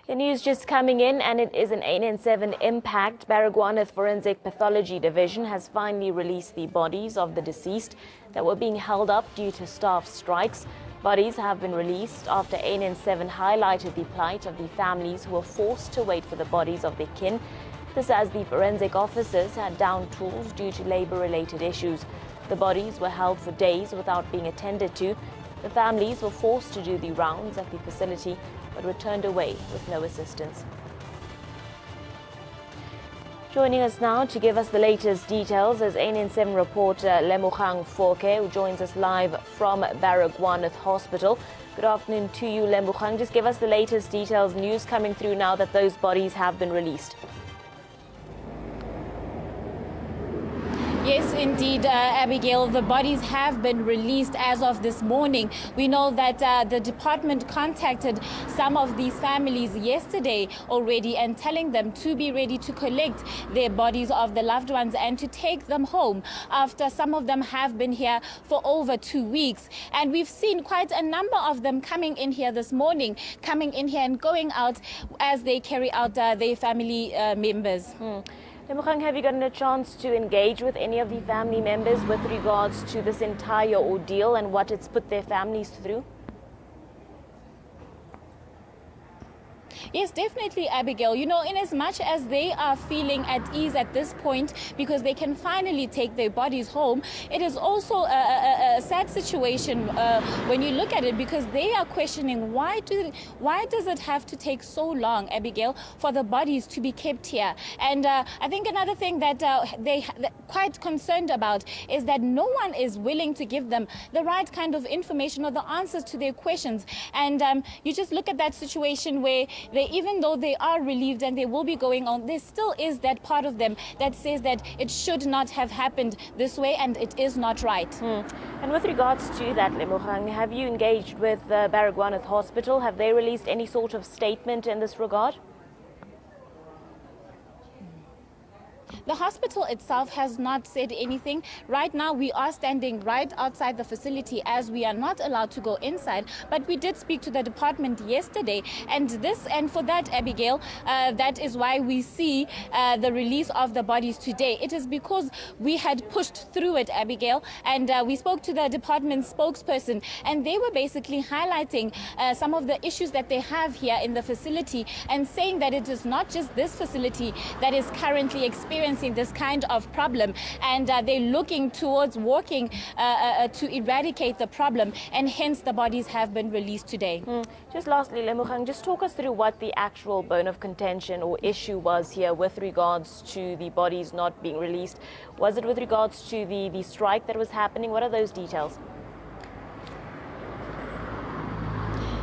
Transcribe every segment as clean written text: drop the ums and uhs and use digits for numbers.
The news just coming in, and it is an 8N7 impact. Baragwanth Forensic Pathology Division has finally released the bodies of the deceased that were being held up due to staff strikes. Bodies have been released after 8N7 highlighted the plight of the families who were forced to wait for the bodies of their kin. This as the forensic officers had down tools due to labor-related issues. The bodies were held for days without being attended to. The families were forced to do the rounds at the facility but returned away with no assistance. Joining us now to give us the latest details is 8N7 reporter Lemogang Foke, who joins us live from Baragwanth Hospital. Good afternoon to you, Lemogang. Just give us the latest details, news coming through now that those bodies have been released. Yes, indeed, Abigail, the bodies have been released as of this morning. We know that the department contacted some of these families yesterday already and telling them to be ready to collect their bodies of the loved ones and to take them home after some of them have been here for over 2 weeks. And we've seen quite a number of them coming in here this morning, coming in here and going out as they carry out their family members. Lemogang, have you gotten a chance to engage with any of the family members with regards to this entire ordeal and what it's put their families through? Yes, definitely, Abigail. You know, in as much as they are feeling at ease at this point because they can finally take their bodies home, it is also a sad situation when you look at it, because they are questioning why does it have to take so long, Abigail, for the bodies to be kept here? And I think another thing that they're quite concerned about is that no one is willing to give them the right kind of information or the answers to their questions. And you just look at that situation where even though they are relieved and they will be going on, there still is that part of them that says that it should not have happened this way and it is not right. And with regards to that, Lemogang, have you engaged with Baragwanth Hospital? Have they released any sort of statement in this regard? The hospital itself has not said anything. Right now, we are standing right outside the facility as we are not allowed to go inside. But we did speak to the department yesterday. And for that, Abigail, that is why we see the release of the bodies today. It is because we had pushed through it, Abigail. And we spoke to the department spokesperson. And they were basically highlighting some of the issues that they have here in the facility and saying that it is not just this facility that is currently experiencing this kind of problem, and they're looking towards working to eradicate the problem, and hence the bodies have been released today. Just lastly, Lemogang, just talk us through what the actual bone of contention or issue was here with regards to the bodies not being released. Was it with regards to the strike that was happening? What are those details?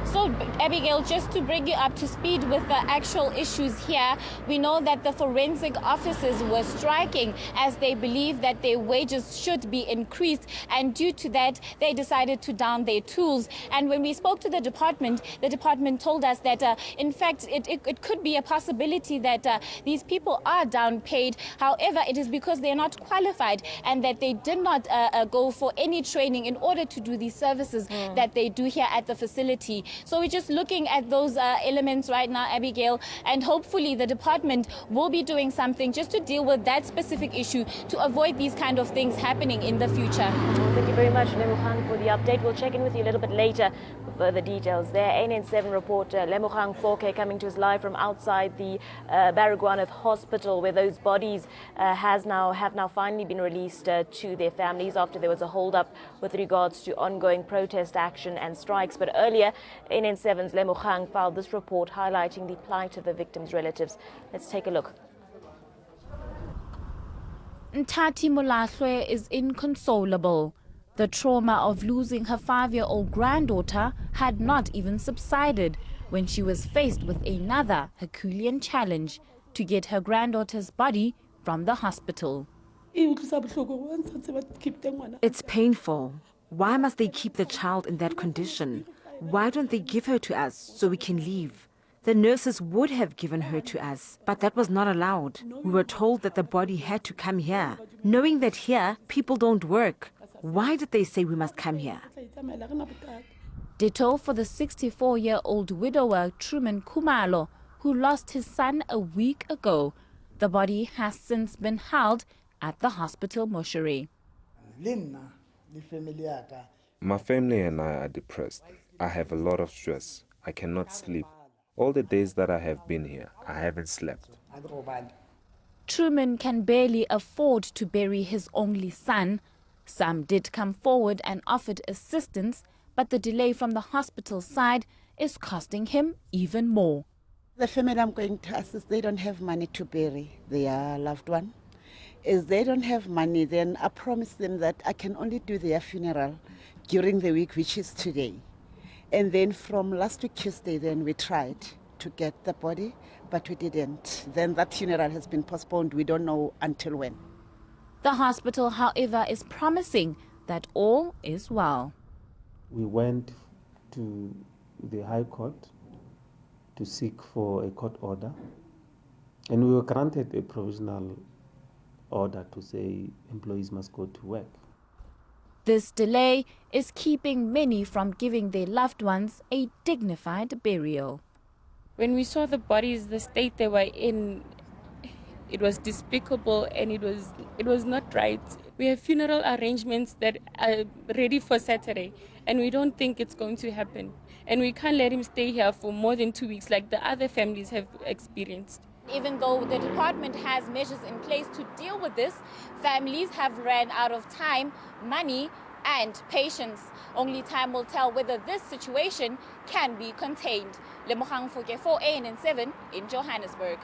So, Abigail, just to bring you up to speed with the actual issues here, we know that the forensic officers were striking as they believe that their wages should be increased, and due to that, they decided to down their tools. And when we spoke to the department told us that, in fact, it could be a possibility that these people are down paid. However, it is because they're not qualified and that they did not go for any training in order to do these services that they do here at the facility. So we're just looking at those elements right now, Abigail, and hopefully the department will be doing something just to deal with that specific issue to avoid these kind of things happening in the future. Well, thank you very much, Lemogang, for the update. We'll check in with you a little bit later for further details there. 8N7 reporter Lemogang Foke coming to us live from outside the Baragwanth Hospital, where those bodies have now finally been released to their families after there was a hold-up with regards to ongoing protest action and strikes. But earlier, 8N7's Lemogang filed this report highlighting the plight of the victims' relatives. Let's take a look. Ntati Molahlwe is inconsolable. The trauma of losing her 5-year-old granddaughter had not even subsided when she was faced with another Herculean challenge to get her granddaughter's body from the hospital. It's painful. Why must they keep the child in that condition? Why don't they give her to us so we can leave? The nurses would have given her to us, but that was not allowed. We were told that the body had to come here, knowing that here people don't work. Why did they say we must come here? Ditto for the 64-year-old widower Truman Kumalo, who lost his son a week ago. The body has since been held at the hospital mortuary. My family and I are depressed. I have a lot of stress. I cannot sleep. All the days that I have been here, I haven't slept. Truman can barely afford to bury his only son. Some did come forward and offered assistance, but the delay from the hospital side is costing him even more. The family I'm going to assist, they don't have money to bury their loved one. As they don't have money, then I promise them that I can only do their funeral during the week, which is today. And then from last week Tuesday, then we tried to get the body, but we didn't. Then that funeral has been postponed. We don't know until when. The hospital, however, is promising that all is well. We went to the High Court to seek for a court order, and we were granted a provisional order to say employees must go to work. This delay is keeping many from giving their loved ones a dignified burial. When we saw the bodies, the state they were in, it was despicable and it was not right. We have funeral arrangements that are ready for Saturday, and we don't think it's going to happen. And we can't let him stay here for more than 2 weeks like the other families have experienced. Even though the department has measures in place to deal with this, families have ran out of time, money, and patience. Only time will tell whether this situation can be contained. Lemogang for 4 ANN7 in Johannesburg.